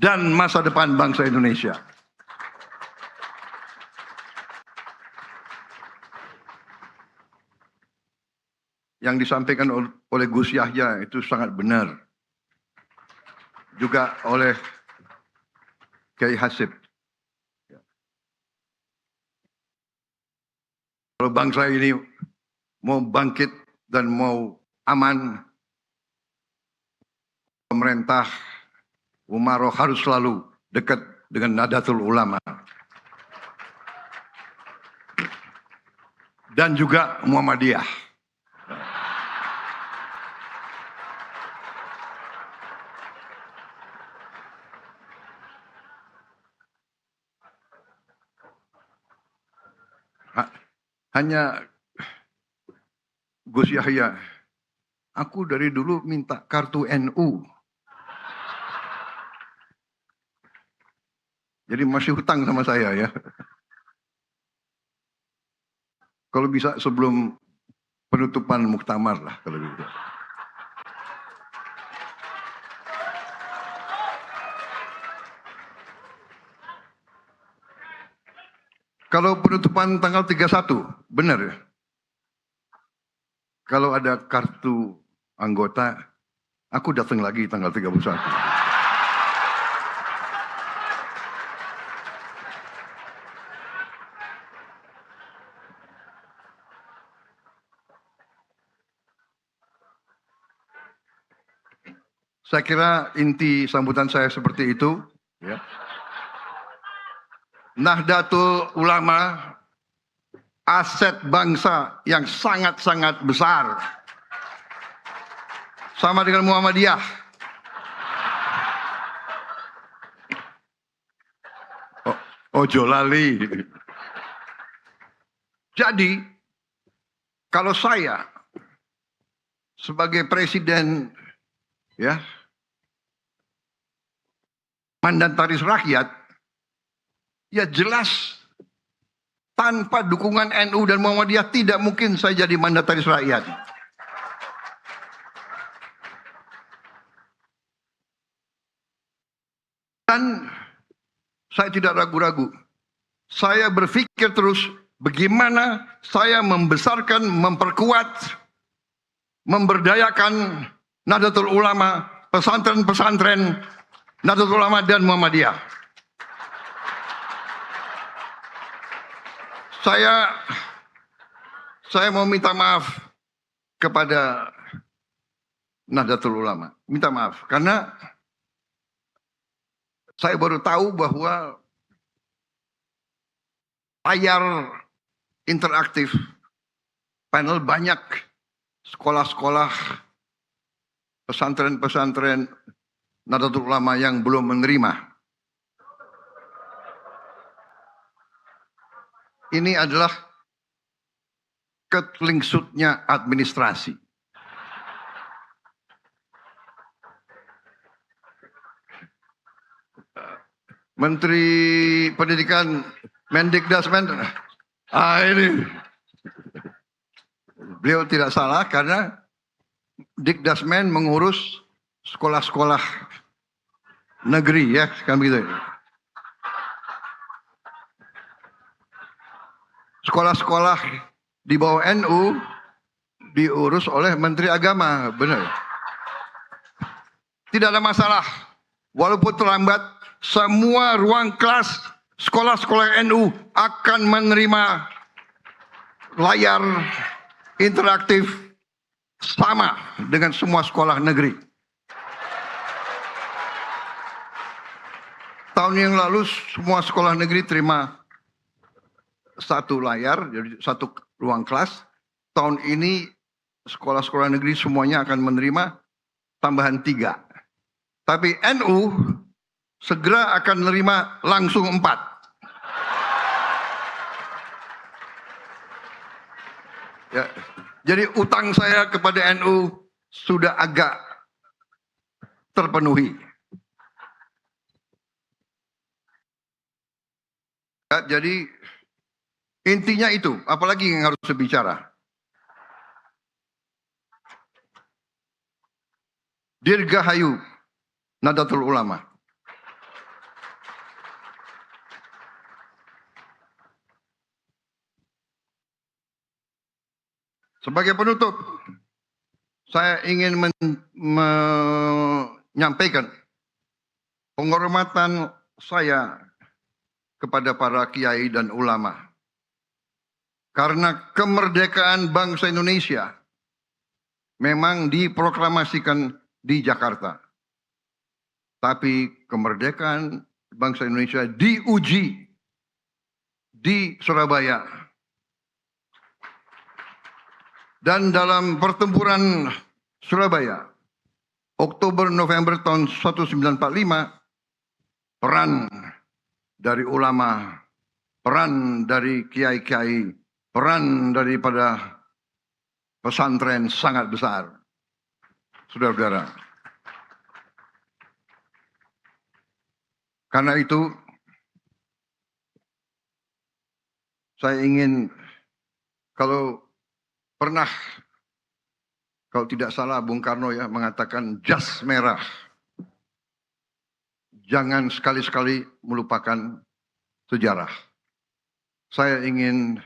dan masa depan bangsa Indonesia. Yang disampaikan oleh Gus Yahya itu sangat benar. Juga oleh Kiai Hasib. Kalau bangsa ini mau bangkit dan mau aman, pemerintah Umaroh harus selalu dekat dengan Nahdlatul Ulama. Dan juga Muhammadiyah. Hanya Gus Yahya, aku dari dulu minta kartu NU. Jadi masih hutang sama saya ya. Kalau bisa sebelum penutupan muktamar lah kalau gitu. Kalau penutupan tanggal 31, benar ya? Kalau ada kartu anggota, aku datang lagi tanggal 31. Saya kira inti sambutan saya seperti itu. Ya. Nahdlatul Ulama, aset bangsa yang sangat-sangat besar. Sama dengan Muhammadiyah. Ojo lali. Jadi, kalau saya sebagai presiden, ya, mandataris rakyat, ya jelas tanpa dukungan NU dan Muhammadiyah tidak mungkin saya jadi mandataris rakyat. Dan saya tidak ragu-ragu. Saya berpikir terus bagaimana saya membesarkan, memperkuat, memberdayakan Nahdlatul Ulama, pesantren-pesantren Nahdlatul Ulama dan Muhammadiyah. Saya mau minta maaf kepada Nahdlatul Ulama. Minta maaf karena saya baru tahu bahwa layar interaktif panel banyak sekolah-sekolah, pesantren-pesantren Nahdlatul Ulama yang belum menerima. Ini adalah ketelingsutnya administrasi. Menteri Pendidikan Mendikdasmen, ini beliau tidak salah karena Dikdasmen mengurus sekolah-sekolah negeri ya, kan begitu. Sekolah-sekolah di bawah NU diurus oleh Menteri Agama, benar. Tidak ada masalah, walaupun terlambat, semua ruang kelas sekolah-sekolah NU akan menerima layar interaktif sama dengan semua sekolah negeri. Tahun yang lalu semua sekolah negeri terima satu layar, jadi satu ruang kelas. Tahun ini sekolah-sekolah negeri semuanya akan menerima tambahan 3. Tapi NU segera akan menerima langsung 4. Ya, jadi utang saya kepada NU sudah agak terpenuhi. Ya, jadi intinya itu, apalagi yang harus saya bicara. Dirgahayu Nahdlatul Ulama. Sebagai penutup, saya ingin menyampaikan penghormatan saya kepada para kiai dan ulama. Karena kemerdekaan bangsa Indonesia memang diproklamasikan di Jakarta. Tapi kemerdekaan bangsa Indonesia diuji di Surabaya. Dan dalam pertempuran Surabaya, Oktober-November tahun 1945, peran dari ulama, peran dari kiai-kiai, peran daripada pesantren sangat besar. Saudara-saudara. Karena itu, saya ingin, kalau tidak salah Bung Karno ya mengatakan jas merah. Jangan sekali-sekali melupakan sejarah. Saya ingin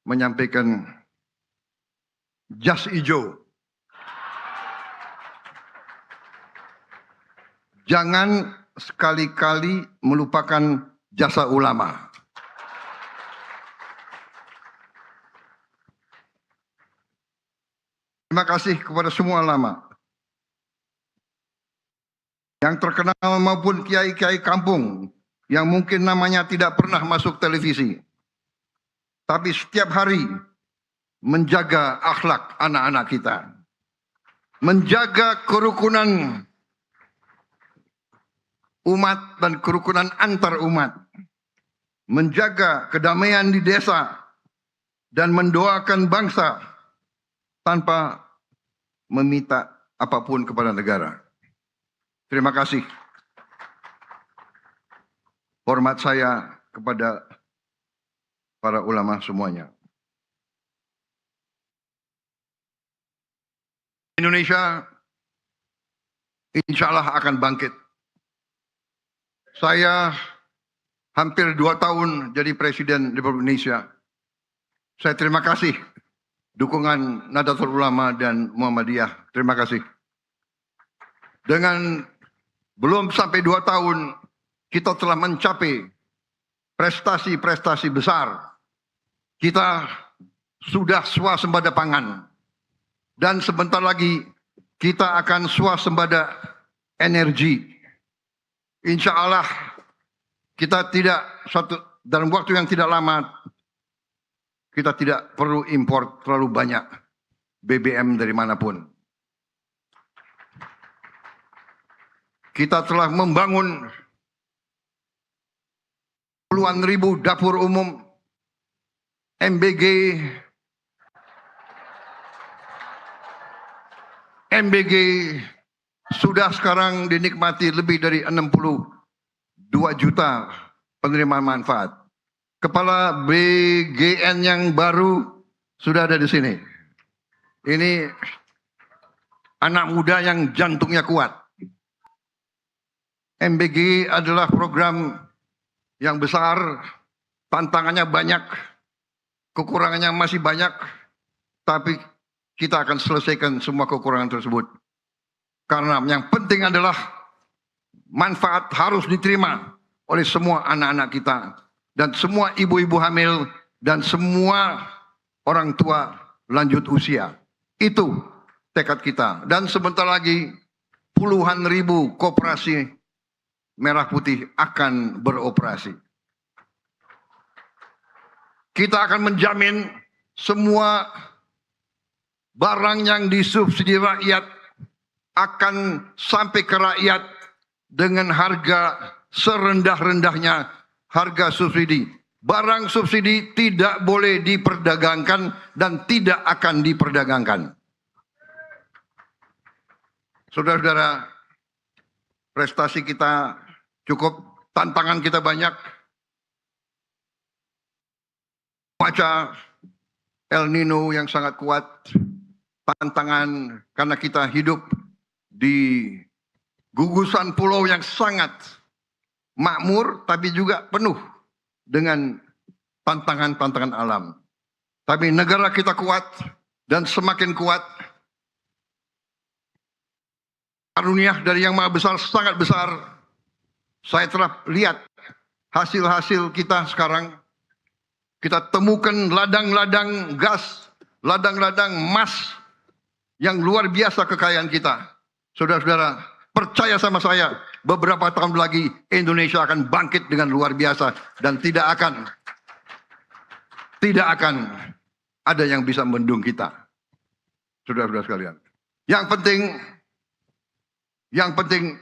menyampaikan jas hijau. Jangan sekali-kali melupakan jasa ulama. Terima kasih kepada semua ulama yang terkenal maupun kiai-kiai kampung yang mungkin namanya tidak pernah masuk televisi. Tapi setiap hari menjaga akhlak anak-anak kita. Menjaga kerukunan umat dan kerukunan antar umat. Menjaga kedamaian di desa dan mendoakan bangsa tanpa meminta apapun kepada negara. Terima kasih. Hormat saya kepada para ulama semuanya. Indonesia insya Allah akan bangkit. Saya hampir 2 tahun jadi Presiden Republik Indonesia. Saya terima kasih dukungan Nahdlatul Ulama dan Muhammadiyah. Terima kasih. Dengan belum sampai 2 tahun, kita telah mencapai prestasi-prestasi besar. Kita sudah swasembada pangan. Dan sebentar lagi kita akan swasembada energi. Insya Allah kita dalam waktu yang tidak lama, kita tidak perlu impor terlalu banyak BBM dari manapun. Kita telah membangun puluhan ribu dapur umum, MBG sudah sekarang dinikmati lebih dari 62 juta penerima manfaat. Kepala BGN yang baru sudah ada di sini. Ini anak muda yang jantungnya kuat. MBG adalah program yang besar, tantangannya banyak, kekurangannya masih banyak, tapi kita akan selesaikan semua kekurangan tersebut. Karena yang penting adalah manfaat harus diterima oleh semua anak-anak kita. Dan semua ibu-ibu hamil dan semua orang tua lanjut usia. Itu tekad kita. Dan sebentar lagi puluhan ribu koperasi merah putih akan beroperasi. Kita akan menjamin semua barang yang disubsidi rakyat akan sampai ke rakyat dengan harga serendah-rendahnya harga subsidi. Barang subsidi tidak boleh diperdagangkan dan tidak akan diperdagangkan. Saudara-saudara, prestasi kita cukup, tantangan kita banyak. Cuaca El Nino yang sangat kuat, tantangan karena kita hidup di gugusan pulau yang sangat makmur tapi juga penuh dengan tantangan-tantangan alam. Tapi negara kita kuat, dan semakin kuat. Karunia dari Yang Maha Besar sangat besar. Saya telah lihat hasil-hasil kita sekarang. Kita temukan ladang-ladang gas, ladang-ladang emas yang luar biasa kekayaan kita. Saudara-saudara, percaya sama saya, beberapa tahun lagi Indonesia akan bangkit dengan luar biasa dan tidak akan ada yang bisa membendung kita. Saudara-saudara sekalian. Yang penting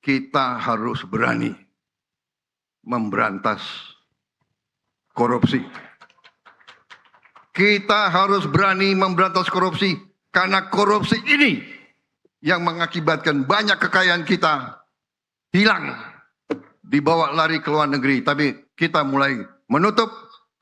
kita harus berani memberantas korupsi. Kita harus berani memberantas korupsi karena korupsi ini yang mengakibatkan banyak kekayaan kita hilang, dibawa lari ke luar negeri. Tapi kita mulai menutup